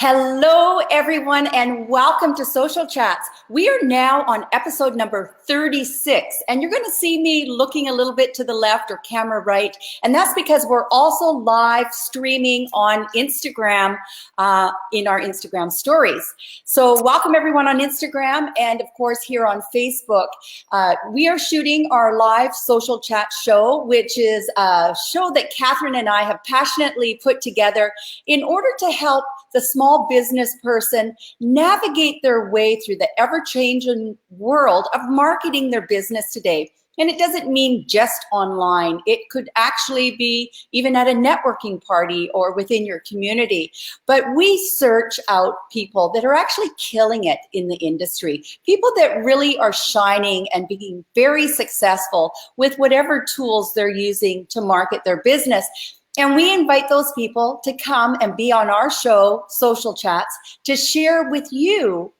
Hello, everyone, and welcome to Social Chats. We are now on episode number 36, and you're going to see me looking a little bit to the left or camera right, and that's because we're also live streaming on Instagram in our Instagram stories. So welcome, everyone, on Instagram, and of course here on Facebook. We are shooting our live Social Chat show, which is a show that Catherine and I have passionately put together in order to help the small business person navigate their way through the ever-changing world of marketing their business today. And it doesn't mean just online. It could actually be even at a networking party or within your community. But we search out people that are actually killing it in the industry, people that really are shining and being very successful with whatever tools they're using to market their business. And we invite those people to come and be on our show, Social Chats, to share with you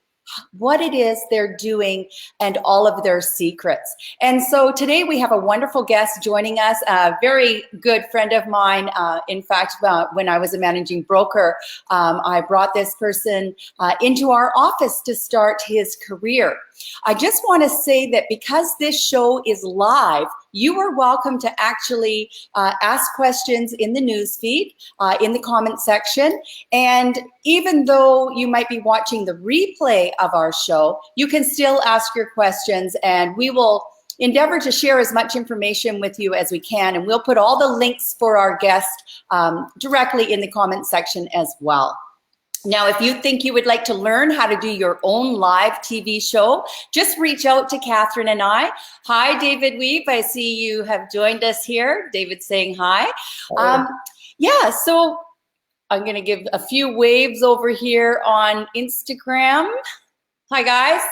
what it is they're doing and all of their secrets. And so today we have a wonderful guest joining us, a very good friend of mine. In fact, when I was a managing broker, I brought this person into our office to start his career. I just want to say that because this show is live, you are welcome to actually ask questions in the newsfeed, in the comment section. And even though you might be watching the replay of our show, you can still ask your questions, and we will endeavor to share as much information with you as we can. And we'll put all the links for our guest directly in the comment section as well. Now, if you think you would like to learn how to do your own live TV show, just reach out to Catherine and I. Hi, David Weeb. I see you have joined us here. David's saying hi. Yeah, so I'm going to give a few waves over here on Instagram. Hi, guys.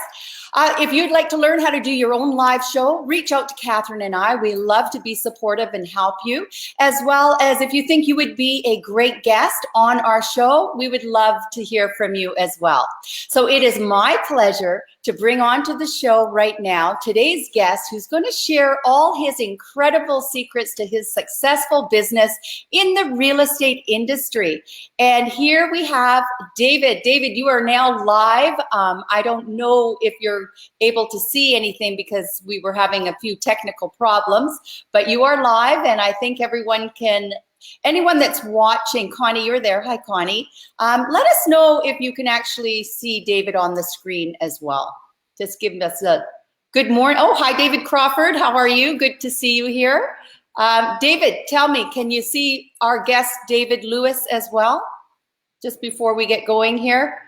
If you'd like to learn how to do your own live show, reach out to Catherine and I. We love to be supportive and help you, as well as if you think you would be a great guest on our show, we would love to hear from you as well. So it is my pleasure to bring on to the show right now today's guest, who's going to share all his incredible secrets to his successful business in the real estate industry. And here we have David. David, you are now live. I don't know if you're able to see anything because we were having a few technical problems, but you are live, and I think everyone can, anyone that's watching, Connie, you're there. Hi, Connie. Let us know if you can actually see David on the screen as well. Just give us a good morning. Oh, hi, David Crawford. How are you? Good to see you here. David, tell me, can you see our guest, David Lewis, as well? Just before we get going here.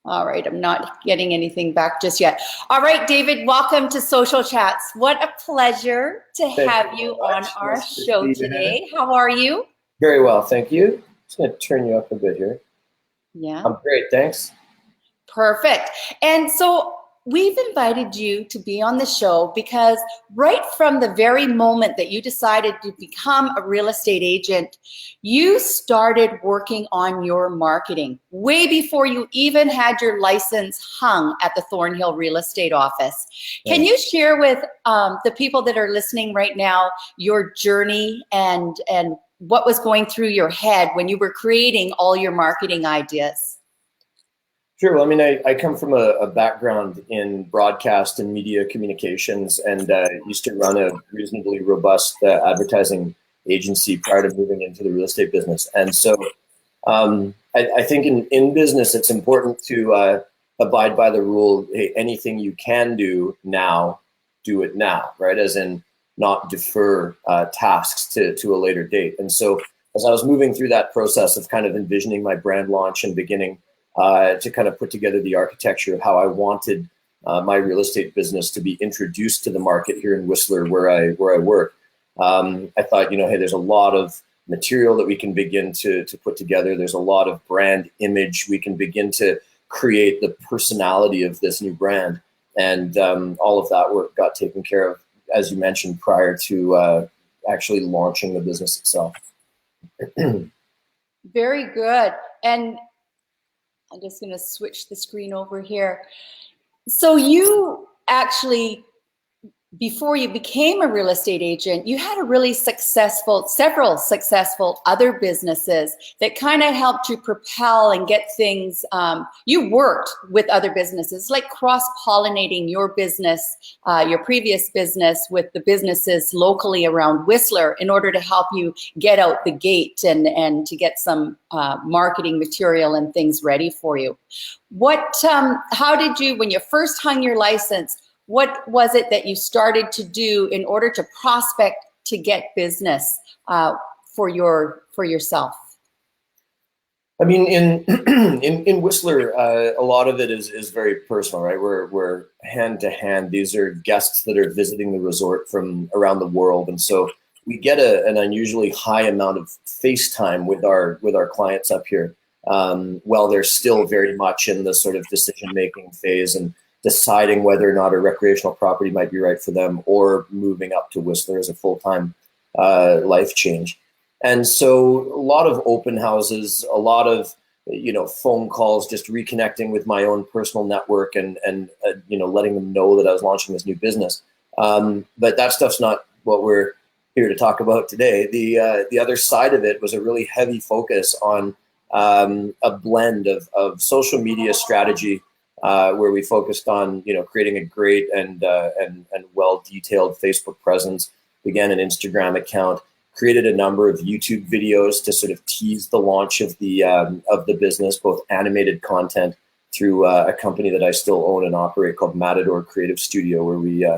All right, I'm not getting anything back just yet. All right, David, welcome to Social Chats. What a pleasure to have you on our show today. How are you? Very well, thank you. Just going to turn you up a bit here. Yeah. I'm great, thanks. Perfect. And so we've invited you to be on the show because right from the very moment that you decided to become a real estate agent, you started working on your marketing way before you even had your license hung at the Thornhill real estate office. Can you share with the people that are listening right now your journey and what was going through your head when you were creating all your marketing ideas? Sure. Well, I mean, I come from a background in broadcast and media communications, and used to run a reasonably robust advertising agency prior to moving into the real estate business. And so I think in business, it's important to abide by the rule, hey, anything you can do now, do it now, right? As in not defer tasks to a later date. And so as I was moving through that process of kind of envisioning my brand launch and beginning to kind of put together the architecture of how I wanted my real estate business to be introduced to the market here in Whistler, where I work. I thought, hey, there's a lot of material that we can begin to put together. There's a lot of brand image. We can begin to create the personality of this new brand. And all of that work got taken care of, as you mentioned, prior to actually launching the business itself. Very good. And I'm just going to switch the screen over here. So you actually before you became a real estate agent, you had a really several successful other businesses that kind of helped you propel and get things. You worked with other businesses, like cross-pollinating your business, your previous business with the businesses locally around Whistler in order to help you get out the gate and to get some marketing material and things ready for you. How did you, when you first hung your license, what was it that you started to do in order to prospect to get business for yourself? I mean, in Whistler, a lot of it is very personal, right? We're hand to hand. These are guests that are visiting the resort from around the world, and so we get an unusually high amount of face time with our clients up here, while they're still very much in the sort of decision making phase and deciding whether or not a recreational property might be right for them, or moving up to Whistler as a full-time life change. And so a lot of open houses, a lot of, phone calls, just reconnecting with my own personal network and letting them know that I was launching this new business. But that stuff's not what we're here to talk about today. The other side of it was a really heavy focus on a blend of social media strategy, where we focused on creating a great and well detailed Facebook presence, began an Instagram account, created a number of YouTube videos to sort of tease the launch of the business, both animated content through a company that I still own and operate called Matador Creative Studio, where we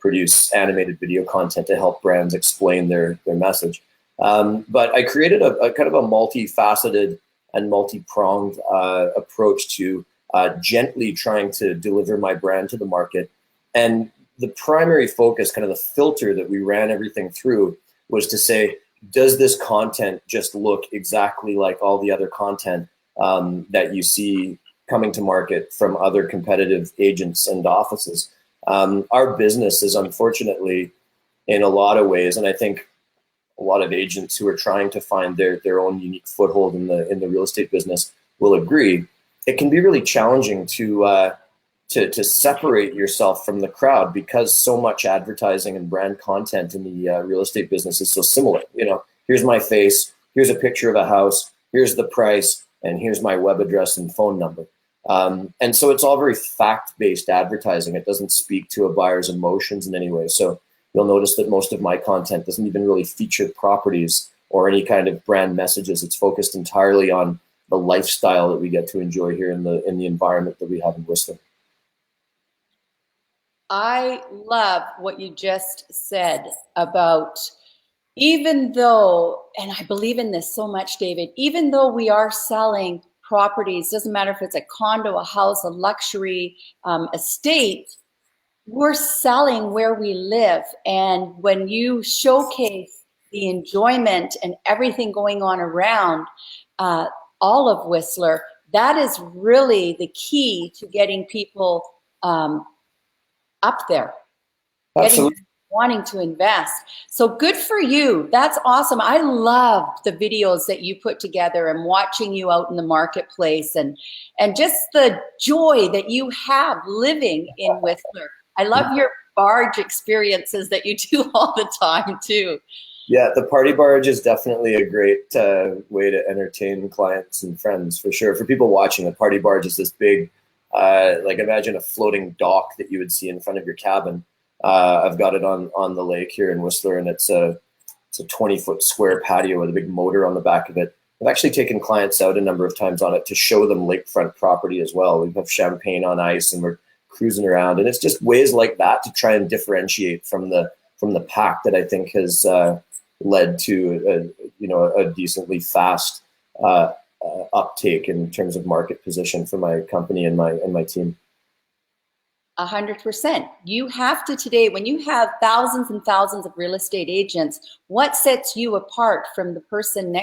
produce animated video content to help brands explain their message. But I created a kind of a multifaceted and multi-pronged approach to gently trying to deliver my brand to the market. And the primary focus, kind of the filter that we ran everything through, was to say, does this content just look exactly like all the other content that you see coming to market from other competitive agents and offices? Our business is, unfortunately, in a lot of ways, and I think a lot of agents who are trying to find their own unique foothold in the real estate business will agree, it can be really challenging to separate yourself from the crowd, because so much advertising and brand content in the real estate business is so similar. Here's my face, here's a picture of a house, here's the price, and here's my web address and phone number. And so it's all very fact-based advertising. It doesn't speak to a buyer's emotions in any way. So you'll notice that most of my content doesn't even really feature properties or any kind of brand messages. It's focused entirely on the lifestyle that we get to enjoy here in the environment that we have in Whistler. I love what you just said about, even though, and I believe in this so much, David, even though we are selling properties, doesn't matter if it's a condo, a house, a luxury estate, we're selling where we live. And when you showcase the enjoyment and everything going on around all of Whistler, that is really the key to getting people up there, wanting to invest. So good for you. That's awesome. I love the videos that you put together and watching you out in the marketplace and just the joy that you have living in Whistler. I love your barge experiences that you do all the time too. Yeah, the party barge is definitely a great way to entertain clients and friends, for sure. For people watching, the party barge is this big, like imagine a floating dock that you would see in front of your cabin. I've got it on the lake here in Whistler, and it's a 20-foot square patio with a big motor on the back of it. I've actually taken clients out a number of times on it to show them lakefront property as well. We have champagne on ice and we're cruising around, and it's just ways like that to try and differentiate from the pack that I think has led to a decently fast uptake in terms of market position for my company and my team. 100%. You have to today, when you have thousands and thousands of real estate agents, what sets you apart from the person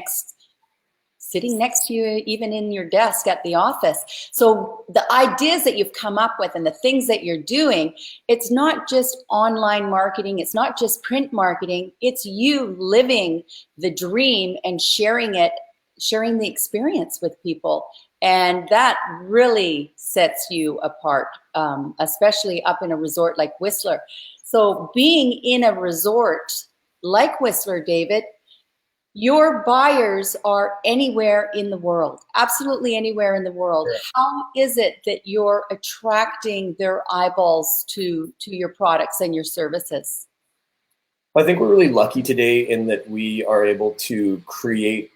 sitting next to you, even in your desk at the office? So the ideas that you've come up with and the things that you're doing, it's not just online marketing, it's not just print marketing, it's you living the dream and sharing it sharing the experience with people. And that really sets you apart, especially up in a resort like Whistler. So being in a resort like Whistler, David, your buyers are anywhere in the world, absolutely anywhere in the world. Yeah. How is it that you're attracting their eyeballs to your products and your services? I think we're really lucky today in that we are able to create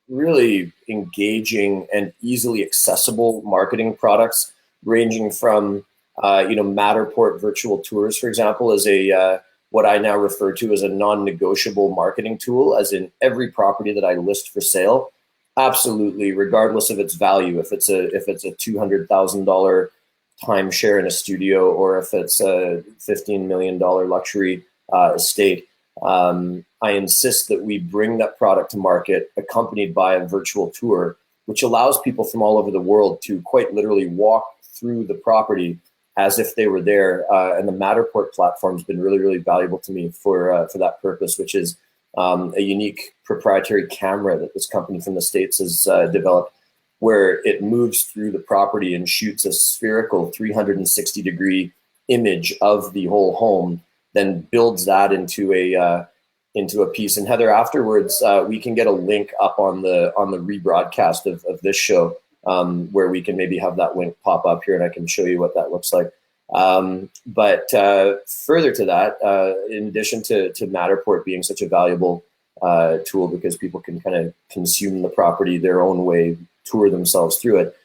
really engaging and easily accessible marketing products, ranging from Matterport virtual tours, for example, is a what I now refer to as a non-negotiable marketing tool, as in every property that I list for sale, absolutely, regardless of its value, if it's a $200,000 timeshare in a studio or if it's a $15 million luxury estate. I insist that we bring that product to market accompanied by a virtual tour, which allows people from all over the world to quite literally walk through the property as if they were there. And the Matterport platform has been really, really valuable to me for that purpose, which is a unique proprietary camera that this company from the States has developed, where it moves through the property and shoots a spherical 360-degree image of the whole home, then builds that into a piece. And Heather, afterwards, we can get a link up on the rebroadcast of this show, where we can maybe have that link pop up here, and I can show you what that looks like. But further to that, in addition to Matterport being such a valuable tool because people can kind of consume the property their own way, tour themselves through it,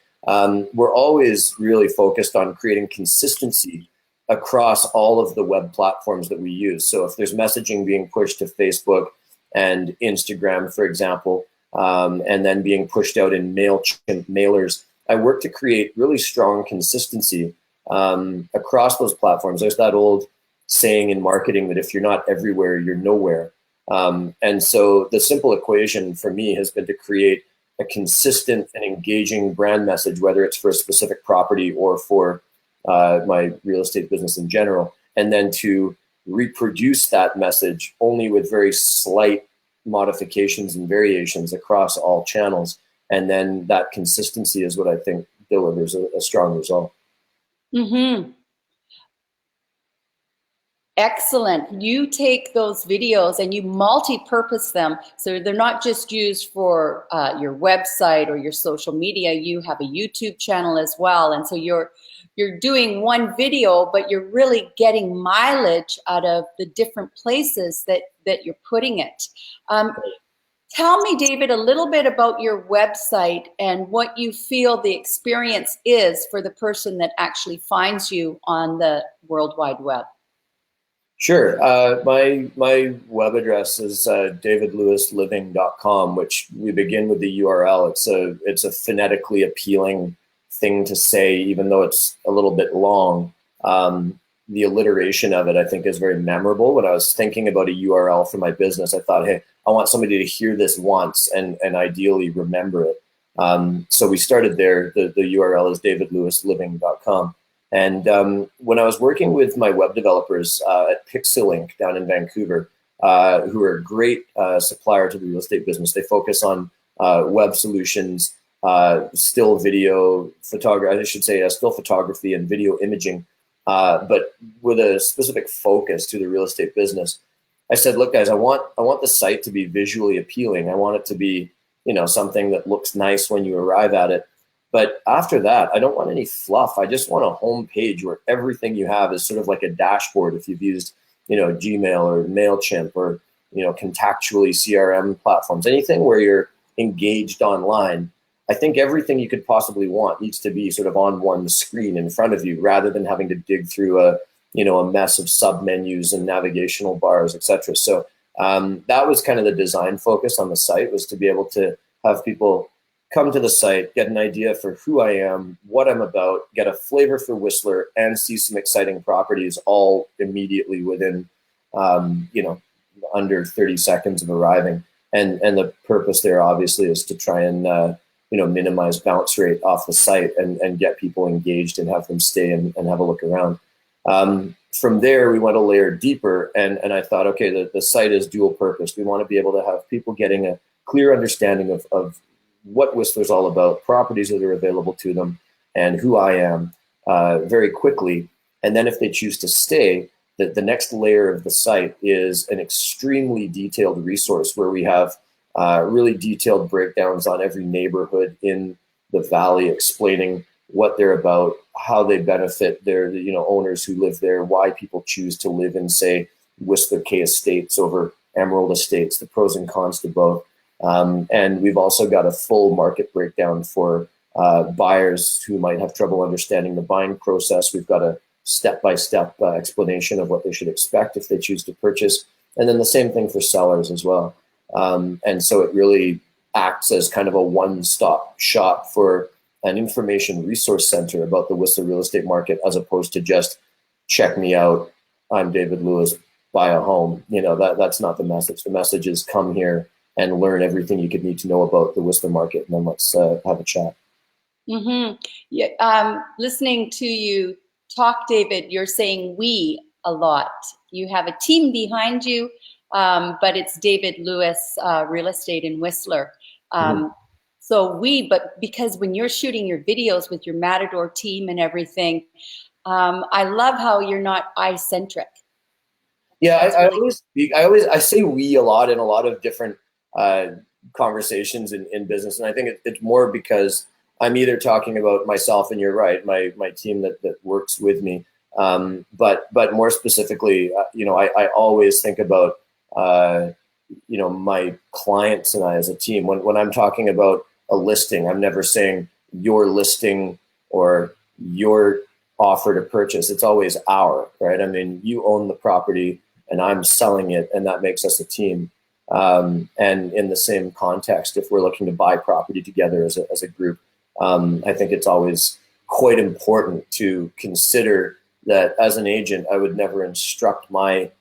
we're always really focused on creating consistency across all of the web platforms that we use. So if there's messaging being pushed to Facebook and Instagram, for example, and then being pushed out in MailChimp mailers, I work to create really strong consistency across those platforms. There's that old saying in marketing that if you're not everywhere, you're nowhere. And so the simple equation for me has been to create a consistent and engaging brand message, whether it's for a specific property or for my real estate business in general, and then to reproduce that message only with very slight modifications and variations across all channels. And then that consistency is what I think delivers a strong result. Mm-hmm. Excellent. You take those videos and you multi-purpose them, so they're not just used for your website or your social media. You have a YouTube channel as well, and so you're doing one video, but you're really getting mileage out of the different places that you're putting it. Tell me, David, a little bit about your website and what you feel the experience is for the person that actually finds you on the World Wide Web. Sure. My web address is davidlewisliving.com, which we begin with the URL. It's a phonetically appealing thing to say, even though it's a little bit long. The alliteration of it, I think, is very memorable. When I was thinking about a URL for my business, I thought, hey, I want somebody to hear this once and ideally remember it. So we started there. The URL is davidlewisliving.com. And when I was working with my web developers at Pixelink down in Vancouver, who are a great supplier to the real estate business, they focus on web solutions, still video photography, I should say, still photography and video imaging, but with a specific focus to the real estate business. I said, look, guys, I want the site to be visually appealing. I want it to be, something that looks nice when you arrive at it. But after that, I don't want any fluff. I just want a home page where everything you have is sort of like a dashboard. If you've used, Gmail or MailChimp or, contactually CRM platforms, anything where you're engaged online, I think everything you could possibly want needs to be sort of on one screen in front of you, rather than having to dig through a mess of sub-menus and navigational bars, etc. So that was kind of the design focus on the site, was to be able to have people come to the site, get an idea for who I am, what I'm about, get a flavor for Whistler, and see some exciting properties all immediately within, under 30 seconds of arriving. And the purpose there obviously is to try and, minimize bounce rate off the site and get people engaged and have them stay and have a look around. From there, we went a layer deeper, and I thought, okay, the site is dual purpose. We want to be able to have people getting a clear understanding of what Whistler's all about, properties that are available to them, and who I am very quickly. And then if they choose to stay, the next layer of the site is an extremely detailed resource where we have really detailed breakdowns on every neighborhood in the valley, explaining what they're about, how they benefit their owners who live there, why people choose to live in, say, Whistler K Estates over Emerald Estates, the pros and cons to both. And we've also got a full market breakdown for buyers who might have trouble understanding the buying process. We've got a step-by-step explanation of what they should expect if they choose to purchase. And then the same thing for sellers as well. And so it really acts as kind of a one-stop shop for an information resource center about the Whistler real estate market, as opposed to just check me out, I'm David Lewis, buy a home. That's not the message. The message is come here and learn everything you could need to know about the Whistler market, and then let's have a chat. Mm-hmm. Yeah, listening to you talk, David, you're saying we a lot. You have a team behind you, but it's David Lewis Real Estate in Whistler. But because when you're shooting your videos with your Matador team and everything, I love how you're not I-centric. Yeah, I say we a lot in a lot of different conversations in business, and I think it's more because I'm either talking about myself, and you're right, my team that works with me, but more specifically, I always think about my clients and I as a team. When I'm talking about a listing, I'm never saying your listing or your offer to purchase. It's always our, right? I mean, you own the property and I'm selling it, and that makes us a team. And in the same context, if we're looking to buy property together as a group, I think it's always quite important to consider that as an agent, I would never instruct my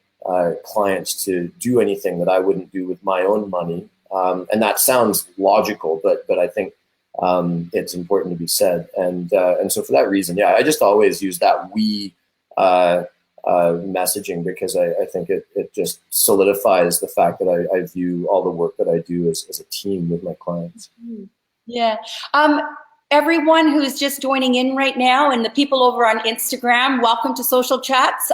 clients to do anything that I wouldn't do with my own money. And that sounds logical, but I think it's important to be said. And so for that reason, yeah, I just always use that we messaging, because I think it just solidifies the fact that I view all the work that I do as a team with my clients. Yeah. Everyone who's just joining in right now, and the people over on Instagram, welcome to Social Chats.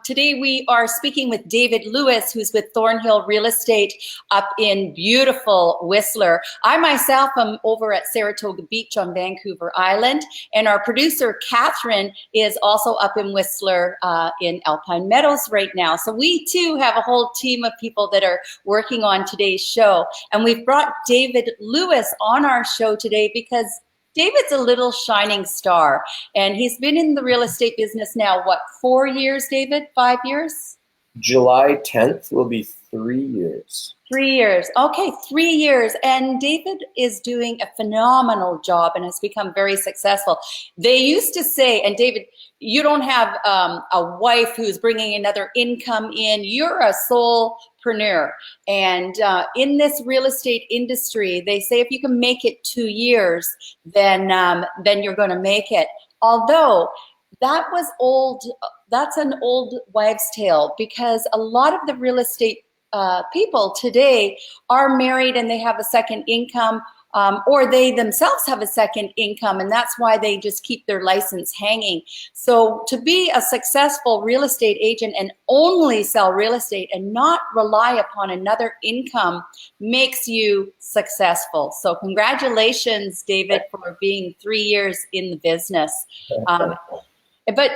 Today we are speaking with David Lewis, who's with Thornhill Real Estate up in beautiful Whistler. I myself am over at Saratoga Beach on Vancouver Island, and our producer, Catherine, is also up in Whistler in Alpine Meadows right now. So we too have a whole team of people that are working on today's show. And we've brought David Lewis on our show today because David's a little shining star, and he's been in the real estate business now, what, 4 years, David? 5 years? July 10th will be 3 years. 3 years. Okay, 3 years. And David is doing a phenomenal job and has become very successful. They used to say, and David, you don't have a wife who's bringing another income in. You're a solopreneur. And in this real estate industry, they say if you can make it 2 years, then you're going to make it. Although that was old, that's an old wives' tale, because a lot of the real estate people today are married and they have a second income, or they themselves have a second income, and that's why they just keep their license hanging. So to be a successful real estate agent and only sell real estate and not rely upon another income makes you successful. So congratulations, David, for being 3 years in the business. But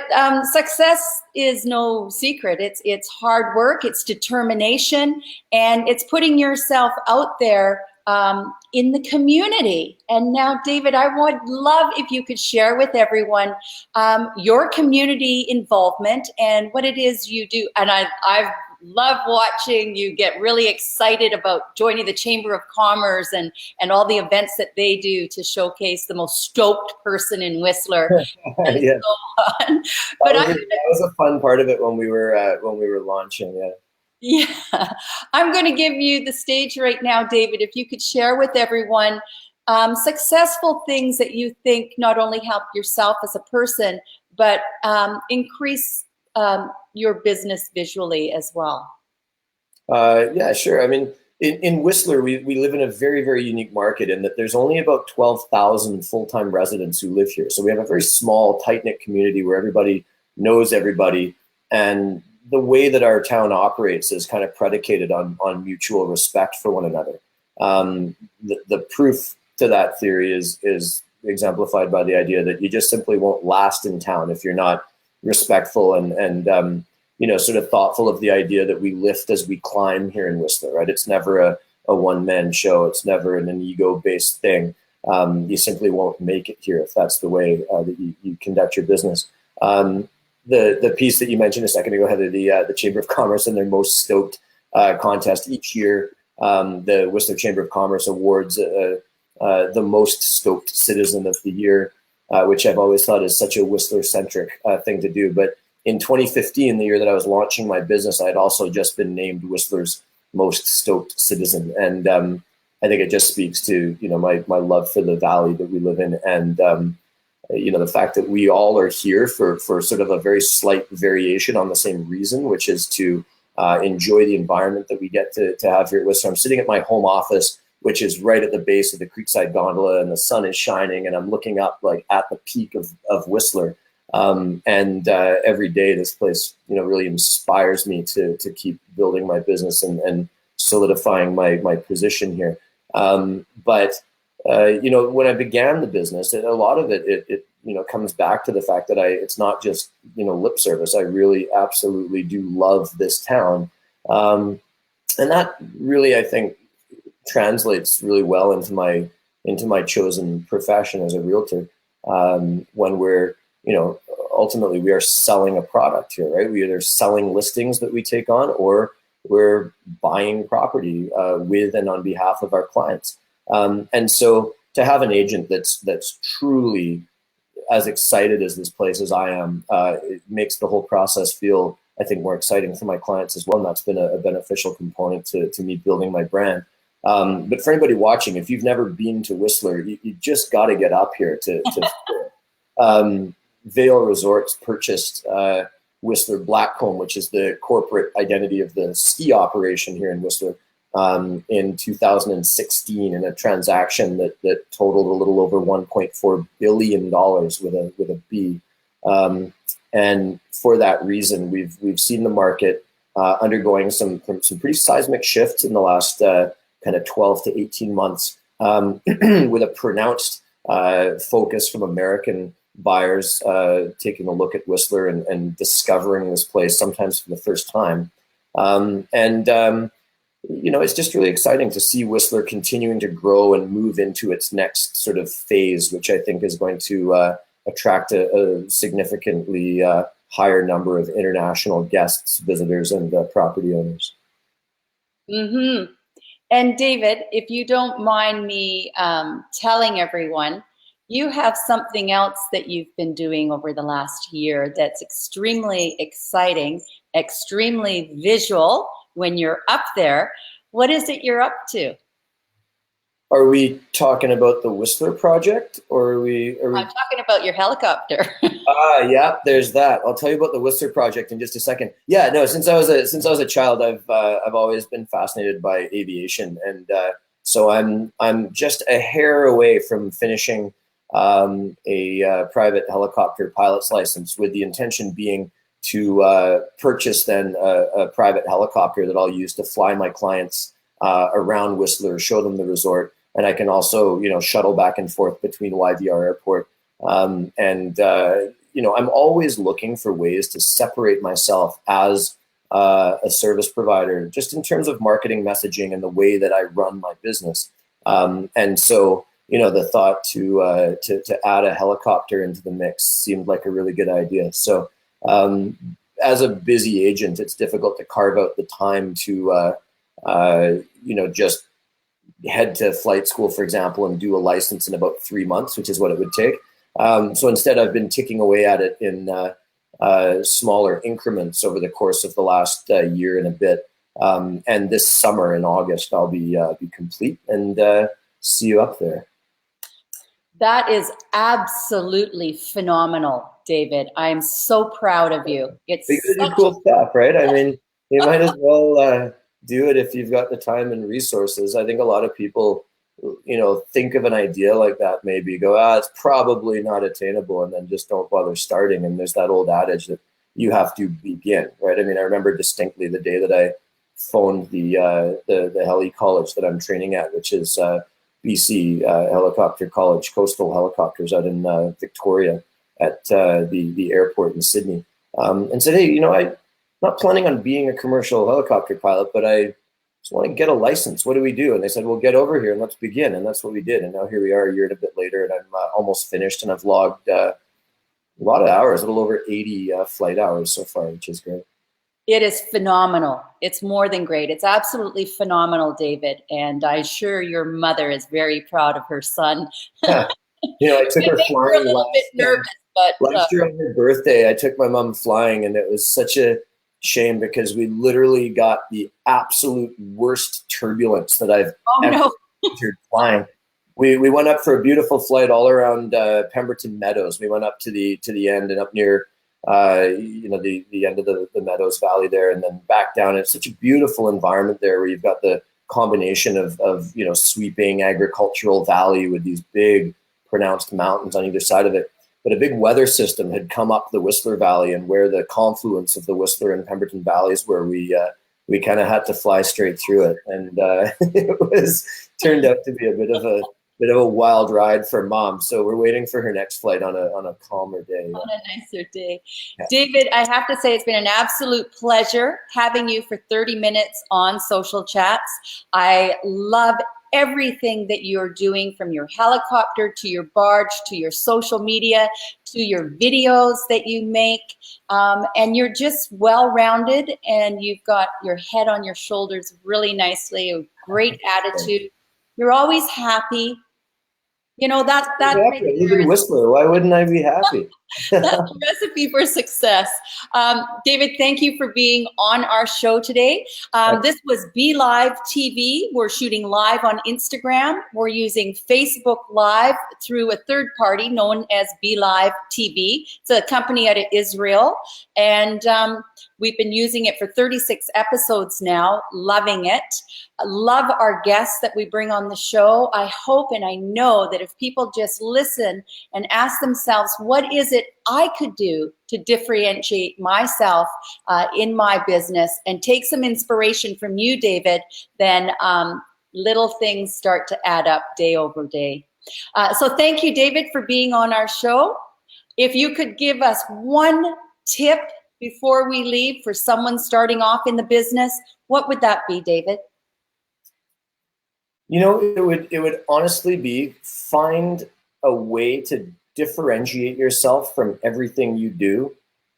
success is no secret. It's hard work, it's determination, and it's putting yourself out there in the community. And now, David, I would love if you could share with everyone your community involvement and what it is you do. And I've love watching you get really excited about joining the Chamber of Commerce and all the events that they do to showcase the most stoked person in Whistler. And Yeah. so on. But that was a fun part of it when we were launching. Yeah. Yeah, I'm going to give you the stage right now, David. If you could share with everyone successful things that you think not only help yourself as a person, but increase your business visually as well. Yeah, sure. I mean, in Whistler, we live in a very, very unique market in that there's only about 12,000 full-time residents who live here. So we have a very small, tight-knit community where everybody knows everybody. And the way that our town operates is kind of predicated on mutual respect for one another. The proof to that theory is exemplified by the idea that you just simply won't last in town if you're not respectful and sort of thoughtful of the idea that we lift as we climb here in Whistler, right? It's never a one-man show. It's never an ego-based thing. You simply won't make it here if that's the way that you conduct your business. The piece that you mentioned a second ago, Heather, the Chamber of Commerce and their most stoked contest each year, the Whistler Chamber of Commerce awards the most stoked citizen of the year, which I've always thought is such a Whistler-centric thing to do. But in 2015, the year that I was launching my business, I had also just been named Whistler's most stoked citizen. And I think it just speaks to, my love for the valley that we live in. And, the fact that we all are here for sort of a very slight variation on the same reason, which is to enjoy the environment that we get to have here at Whistler. I'm sitting at my home office, which is right at the base of the Creekside Gondola, and the sun is shining, and I'm looking up like at the peak of Whistler. Every day this place, really inspires me to keep building my business and solidifying my position here. But when I began the business, a lot of it comes back to the fact that it's not just, lip service. I really absolutely do love this town. And that really, I think, translates really well into my chosen profession as a realtor. When we're, ultimately we are selling a product here, right? We either selling listings that we take on, or we're buying property with and on behalf of our clients. And so to have an agent that's truly as excited as this place as I am, it makes the whole process feel, I think, more exciting for my clients as well. And that's been a beneficial component to me building my brand. But for anybody watching, if you've never been to Whistler, you just got to get up here to Vail Resorts purchased Whistler Blackcomb, which is the corporate identity of the ski operation here in Whistler, in 2016, in a transaction that totaled a little over $1.4 billion with a B. And for that reason, we've seen the market undergoing some pretty seismic shifts in the last kind of 12 to 18 months, with a pronounced focus from American buyers taking a look at Whistler and discovering this place sometimes for the first time. It's just really exciting to see Whistler continuing to grow and move into its next sort of phase, which I think is going to attract a significantly higher number of international guests, visitors, and property owners. Mm-hmm. And David, if you don't mind me telling everyone, you have something else that you've been doing over the last year that's extremely exciting, extremely visual when you're up there. What is it you're up to? Are we talking about the Whistler project, or are we? I'm talking about your helicopter. Yeah, there's that. I'll tell you about the Whistler project in just a second. Yeah, no, since I was a child, I've always been fascinated by aviation, and so I'm just a hair away from finishing a private helicopter pilot's license, with the intention being to purchase then a private helicopter that I'll use to fly my clients around Whistler, show them the resort, and I can also, shuttle back and forth between YVR Airport. I'm always looking for ways to separate myself as a service provider, just in terms of marketing messaging and the way that I run my business. And so, the thought to add a helicopter into the mix seemed like a really good idea. So as a busy agent, it's difficult to carve out the time to, just head to flight school, for example, and do a license in about 3 months, which is what it would take. So instead, I've been ticking away at it in smaller increments over the course of the last year and a bit. And this summer in August, I'll be complete, and see you up there. That is absolutely phenomenal, David. I am so proud of you. It's because you do cool stuff, right? I mean, you might as well do it if you've got the time and resources. I think a lot of people, think of an idea like that, maybe go, it's probably not attainable, and then just don't bother starting. And there's that old adage that you have to begin, right? I mean, I remember distinctly the day that I phoned the heli college that I'm training at, which is BC Helicopter College, Coastal Helicopters out in Victoria at the airport in Sydney, and said, hey, I'm not planning on being a commercial helicopter pilot, but I just want to get a license. What do we do? And they said, well, get over here and let's begin. And that's what we did. And now here we are a year and a bit later, and I'm almost finished, and I've logged a lot of hours, a little over 80 flight hours so far, which is great. It is phenomenal. It's more than great. It's absolutely phenomenal, David. And I'm sure your mother is very proud of her son. Yeah. I took her flying. A little bit nervous, but last year on her birthday, I took my mom flying, and it was such a shame because we literally got the absolute worst turbulence that I've ever encountered flying. We went up for a beautiful flight all around Pemberton Meadows. We went up to the end and up near the end of the Meadows Valley there, and then back down. It's such a beautiful environment there where you've got the combination of sweeping agricultural valley with these big pronounced mountains on either side of it. But a big weather system had come up the Whistler Valley, and where the confluence of the Whistler and Pemberton valleys, where we kind of had to fly straight through it, and it turned out to be a bit of a wild ride for Mom. So we're waiting for her next flight on a calmer day. On a nicer day. Yeah. David, I have to say it's been an absolute pleasure having you for 30 minutes on Social Chats. I love everything that you're doing, from your helicopter to your barge to your social media to your videos that you make, and you're just well-rounded, and you've got your head on your shoulders really nicely, a great attitude. You're always happy. That right there is Whistler. Why wouldn't I be happy? That's the recipe for success. David, thank you for being on our show today. This was Be Live TV. We're shooting live on Instagram. We're using Facebook Live through a third party known as Be Live TV. It's a company out of Israel, and we've been using it for 36 episodes now, loving it. I love our guests that we bring on the show. I hope and I know that if people just listen and ask themselves, what is it I could do to differentiate myself in my business, and take some inspiration from you, David, then little things start to add up day over day. So thank you, David, for being on our show. If you could give us one tip before we leave for someone starting off in the business, what would that be, David? It would honestly be, find a way to differentiate yourself from everything you do,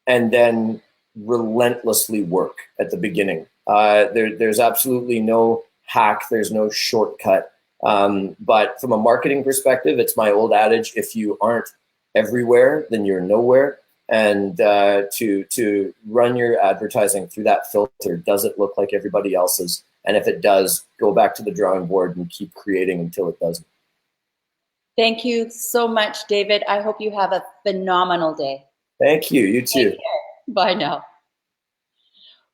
and then relentlessly work at the beginning. There's absolutely no hack. There's no shortcut. But from a marketing perspective, it's my old adage: if you aren't everywhere, then you're nowhere. And to run your advertising through that filter, does it look like everybody else's? And if it does, go back to the drawing board and keep creating until it doesn't. Thank you so much, David. I hope you have a phenomenal day. Thank you. You too. Bye now.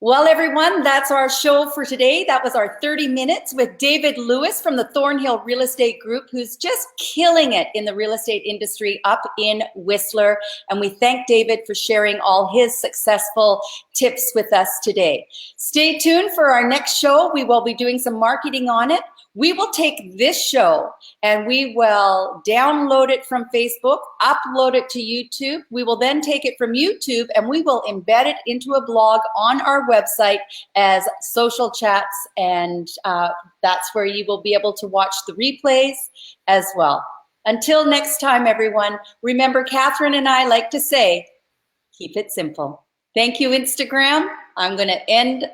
Well, everyone, that's our show for today. That was our 30 minutes with David Lewis from the Thornhill Real Estate Group, who's just killing it in the real estate industry up in Whistler. And we thank David for sharing all his successful tips with us today. Stay tuned for our next show. We will be doing some marketing on it. We will take this show and we will download it from Facebook, upload it to YouTube. We will then take it from YouTube and we will embed it into a blog on our website as Social Chats, and that's where you will be able to watch the replays as well. Until next time, everyone, remember, Catherine and I like to say, keep it simple. Thank you, Instagram. I'm going to end